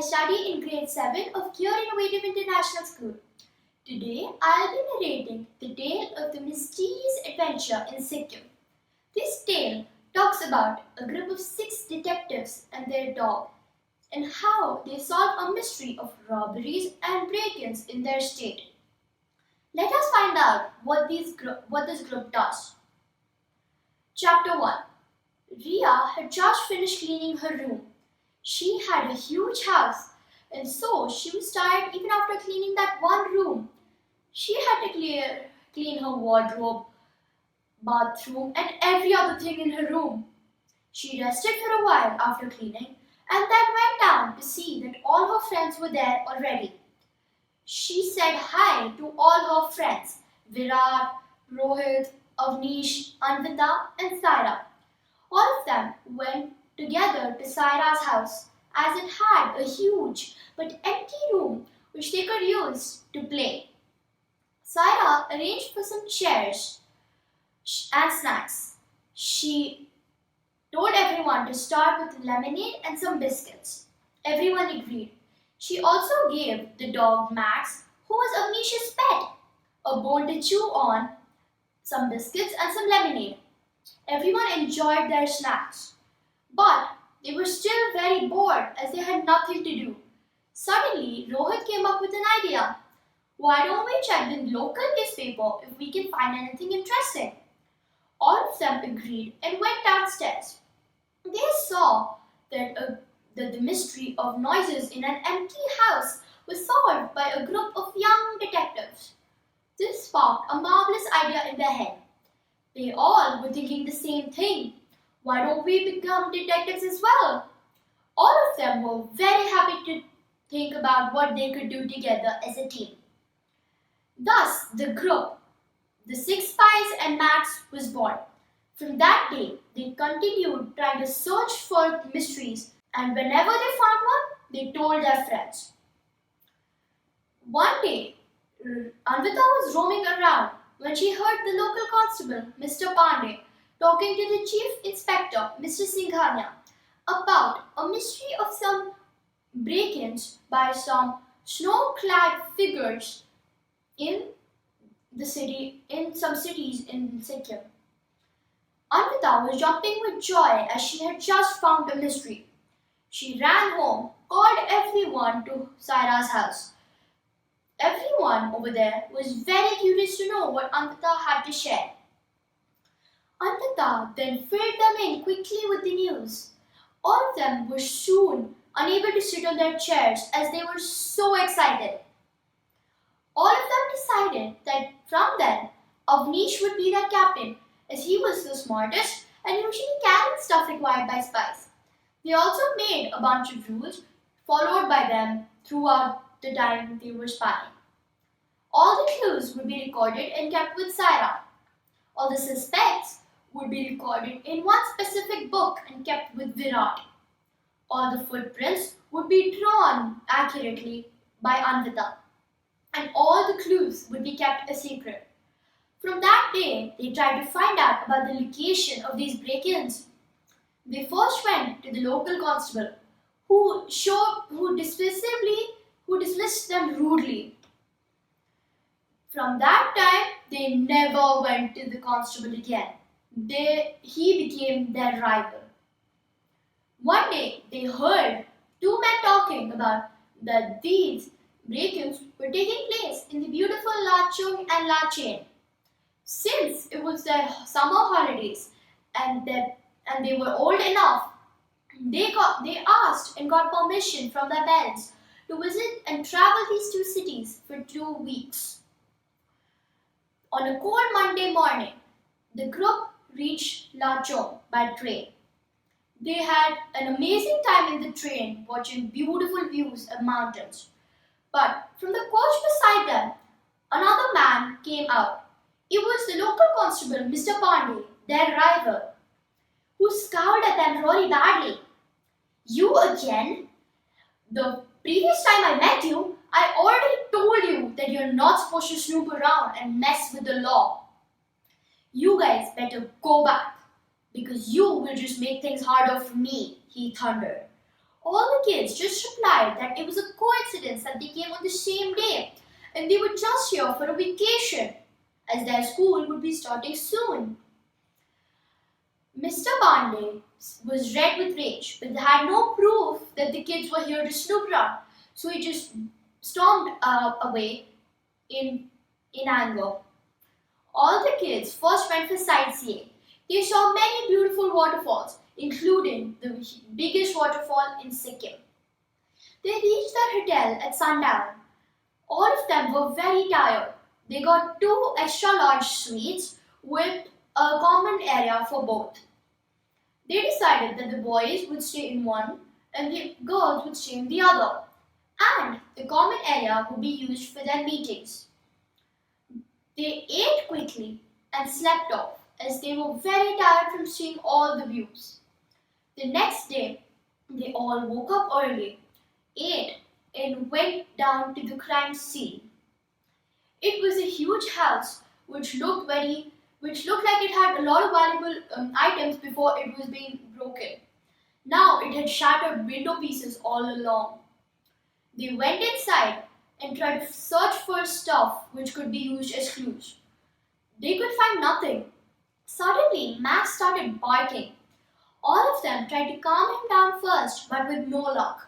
study in grade 7 of Cure Innovative International School. Today, I'll be narrating the tale of the mysterious adventure in Sikkim. This tale talks about a group of 6 detectives and their dog and how they solve a mystery of robberies and break-ins in their state. Let us find out what this group does. Chapter 1. Ria had just finished cleaning her room. She had a huge house, and so she was tired even after cleaning that one room. She had to clean her wardrobe, bathroom, and every other thing in her room. She rested for a while after cleaning and then went down to see that all her friends were there already. She said hi to all her friends, Virat, Rohit, Avnish, Anvita, and Saira. All of them went together to Saira's house, as it had a huge but empty room which they could use to play. Saira arranged for some chairs and snacks. She told everyone to start with lemonade and some biscuits. Everyone agreed. She also gave the dog Max, who was Avnish's pet, a bone to chew on, some biscuits and some lemonade. Everyone enjoyed their snacks. But they were still very bored as they had nothing to do. Suddenly, Rohit came up with an idea. Why don't we check the local newspaper if we can find anything interesting? All of them agreed and went downstairs. They saw that the mystery of noises in an empty house was solved by a group of young detectives. This sparked a marvelous idea in their head. They all were thinking the same thing. Why don't we become detectives as well? All of them were very happy to think about what they could do together as a team. Thus, the group, the 6 spies and Max, was born. From that day, they continued trying to search for mysteries, and whenever they found one, they told their friends. One day, Anvita was roaming around when she heard the local constable, Mr. Pandey, talking to the chief inspector, Mr. Singhania, about a mystery of some break-ins by some snow-clad figures in some cities in Sikkim. Anvita was jumping with joy as she had just found a mystery. She ran home, called everyone to Saira's house. Everyone over there was very curious to know what Anvita had to share. Anvita then filled them in quickly with the news. All of them were soon unable to sit on their chairs as they were so excited. All of them decided that from then, Avnish would be their captain, as he was the smartest and usually carried stuff required by spies. They also made a bunch of rules followed by them throughout the time they were spying. All the clues would be recorded and kept with Saira. All the suspects would be recorded in one specific book and kept with Virat. All the footprints would be drawn accurately by Anvita, and all the clues would be kept a secret. From that day, they tried to find out about the location of these break-ins. They first went to the local constable, who dismissed them rudely. From that time, they never went to the constable again. He became their rival. One day, they heard 2 men talking about that these break-ins were taking place in the beautiful La Chung and La Chain. Since it was their summer holidays and they were old enough, they asked and got permission from their parents to visit and travel these 2 cities for 2 weeks. On a cold Monday morning, the group reached La Chung by train. They had an amazing time in the train watching beautiful views of mountains. But from the coach beside them, another man came out. It was the local constable, Mr. Pandey, their rival, who scowled at them really badly. You again? The previous time I met you, I already told you that you're not supposed to snoop around and mess with the law. You guys better go back, because you will just make things harder for me, he thundered. All the kids just replied that it was a coincidence that they came on the same day and they were just here for a vacation as their school would be starting soon. Mr. Pandey was red with rage but had no proof that the kids were here to snoop around, so he just stormed away in anger. All the kids first went for sightseeing. They saw many beautiful waterfalls, including the biggest waterfall in Sikkim. They reached their hotel at sundown. All of them were very tired. They got two extra large suites with a common area for both. They decided that the boys would stay in one and the girls would stay in the other, and the common area would be used for their meetings. They ate quickly and slept off as they were very tired from seeing all the views. The next day, they all woke up early, ate, and went down to the crime scene. It was a huge house which looked like it had a lot of valuable items before it was being broken. Now it had shattered window pieces all along. They went inside and tried to search for stuff which could be used as clues. They could find nothing. Suddenly, Max started barking. All of them tried to calm him down first, but with no luck.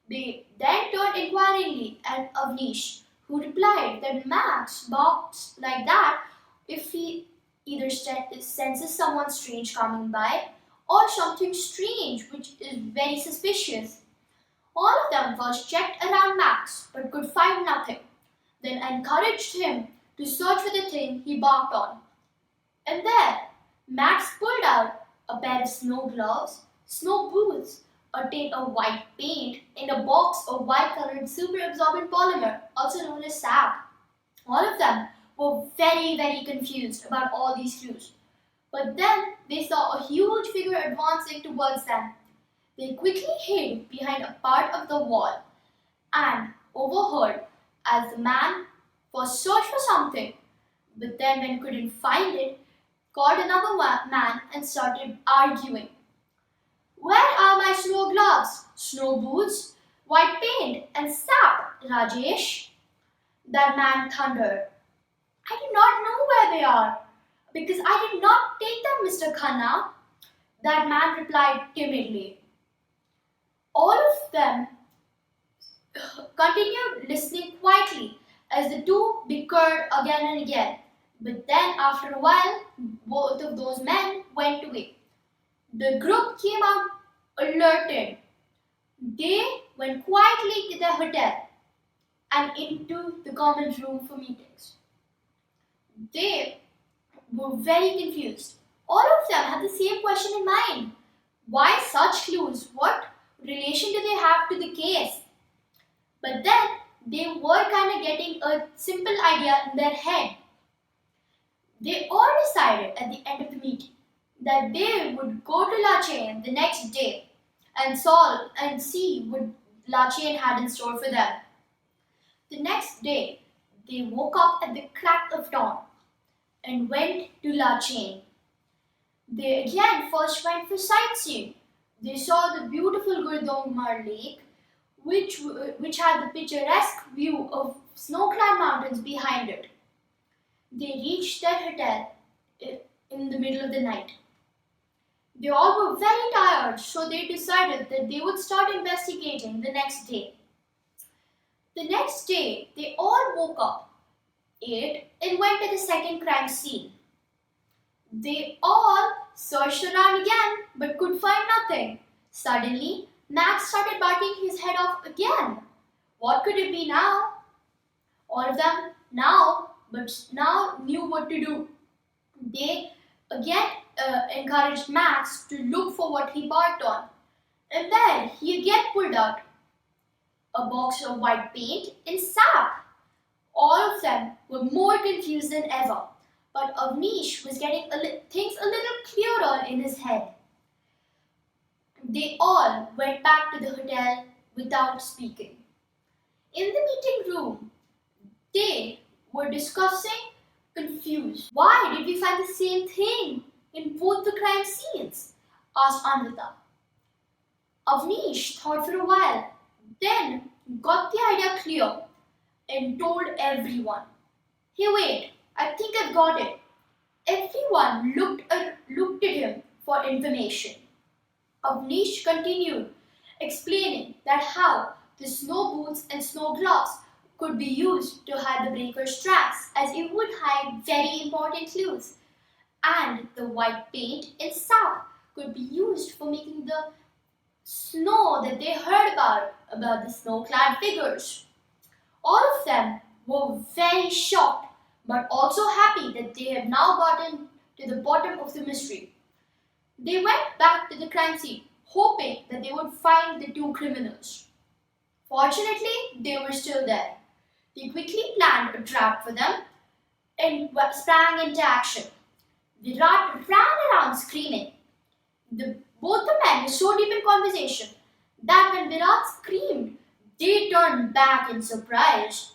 They then turned inquiringly at Avnish, who replied that Max barks like that if he either senses someone strange coming by or something strange which is very suspicious. All of them first checked around Max but could find nothing, then encouraged him to search for the thing he barked on. And there, Max pulled out a pair of snow gloves, snow boots, a tin of white paint, and a box of white-colored super-absorbent polymer, also known as sap. All of them were very confused about all these clues. But then they saw a huge figure advancing towards them. They quickly hid behind a part of the wall and overheard as the man first searched for something, but then when couldn't find it, called another man and started arguing. Where are my snow gloves, snow boots, white paint, and sap, Rajesh? That man thundered. I do not know where they are, because I did not take them, Mr. Khanna. That man replied timidly. All of them continued listening quietly as the two bickered again and again. But then, after a while, both of those men went away. The group came out alerted. They went quietly to their hotel and into the common room for meetings. They were very confused. All of them had the same question in mind. Why such clues? What relation do they have to the case? But then they were kind of getting a simple idea in their head. They all decided at the end of the meeting that they would go to Lachain the next day and see what Lachain had in store for them. The next day, they woke up at the crack of dawn and went to Lachain. They again first went for sightseeing. They saw the beautiful Gurdongmar Lake, which had the picturesque view of snow-clad mountains behind it. They reached their hotel in the middle of the night. They all were very tired, so they decided that they would start investigating the next day. The next day, they all woke up, ate, and went to the second crime scene. They all searched around again but could find nothing. Suddenly, Max started barking his head off again. What could it be now? All of them now knew what to do. They again encouraged Max to look for what he barked on. And then he again pulled out a box of white paint and sap. All of them were more confused than ever, but Avnish was getting things a little clearer in his head. They all went back to the hotel without speaking. In the meeting room, they were discussing, confused. Why did we find the same thing in both the crime scenes? Asked Anvita. Avnish thought for a while, then got the idea clear and told everyone. Hey, wait, I think I've got it. Everyone looked at him for information. Avnish continued, explaining that how the snow boots and snow gloves could be used to hide the breaker's tracks, as it would hide very important clues, and the white paint and sap could be used for making the snow that they heard about the snow-clad figures. All of them were very shocked, but also happy that they had now gotten to the bottom of the mystery. They went back to the crime scene, hoping that they would find the two criminals. Fortunately, they were still there. They quickly planned a trap for them and sprang into action. Virat ran around screaming. Both the men were so deep in conversation that when Virat screamed, they turned back in surprise.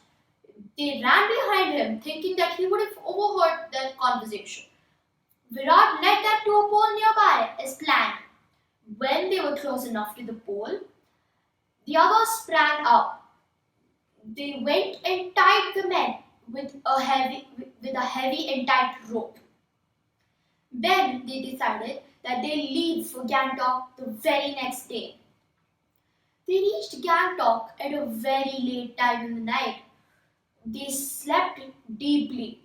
They ran behind him, thinking that he would have overheard their conversation. Virat led them to a pole nearby as planned. When they were close enough to the pole, the others sprang up. They went and tied the men with a heavy and tight rope. Then they decided that they'd leave for Gangtok the very next day. They reached Gangtok at a very late time in the night. They slept deeply.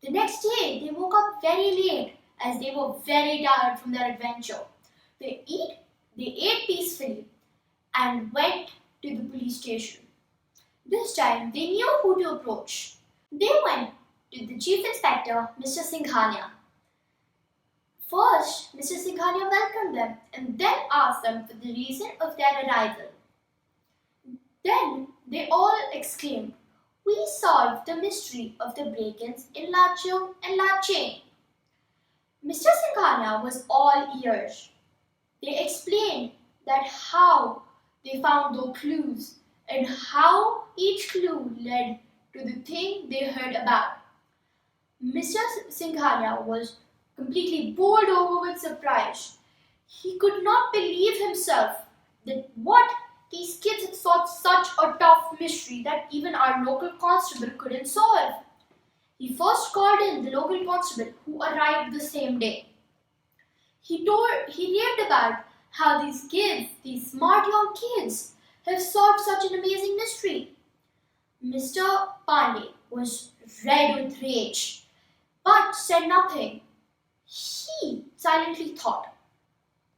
The next day, they woke up very late as they were very tired from their adventure. They ate peacefully and went to the police station. This time, they knew who to approach. They went to the Chief Inspector, Mr. Singhania. First, Mr. Singhania welcomed them and then asked them for the reason of their arrival. Then they all exclaimed, "We solved the mystery of the break-ins in Lachung and Lachain." Mr. Singhania was all ears. They explained that how they found those clues and how each clue led to the thing they heard about. Mr. Singhania was completely bowled over with surprise. He could not believe himself that what these kids had solved such a tough mystery that even our local constable couldn't solve. He first called in the local constable who arrived the same day. He raved about how these kids, these smart young kids, have solved such an amazing mystery. Mr. Pandey was red with rage, but said nothing. He silently thought,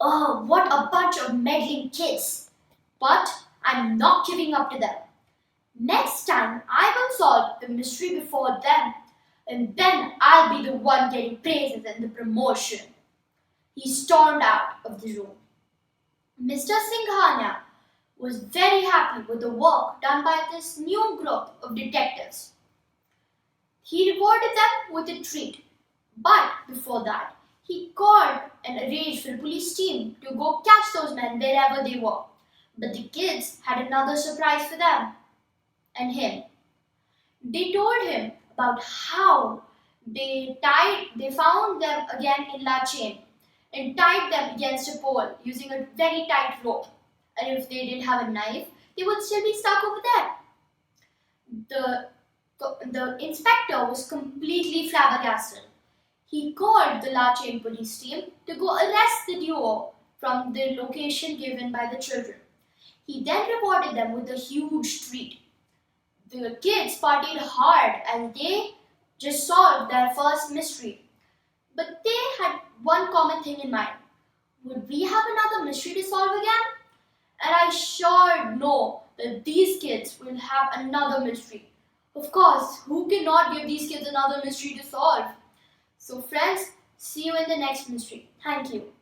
"Oh, what a bunch of meddling kids! But I'm not giving up to them. Next time I will solve the mystery before them, and then I'll be the one getting praises and the promotion." He stormed out of the room. Mr. Singhania was very happy with the work done by this new group of detectives. He rewarded them with a treat, but before that, he called and arranged for a police team to go catch those men wherever they were. But the kids had another surprise for them and him. They told him about how they found them again in Lachain and tied them against a pole using a very tight rope. And if they didn't have a knife, they would still be stuck over there. The inspector was completely flabbergasted. He called the Lachain police team to go arrest the duo from the location given by the children. He then rewarded them with a huge treat. The kids partied hard as they just solved their first mystery. But they had one common thing in mind. Would we have another mystery to solve again? And I sure know that these kids will have another mystery. Of course, who cannot give these kids another mystery to solve? So friends, see you in the next mystery. Thank you.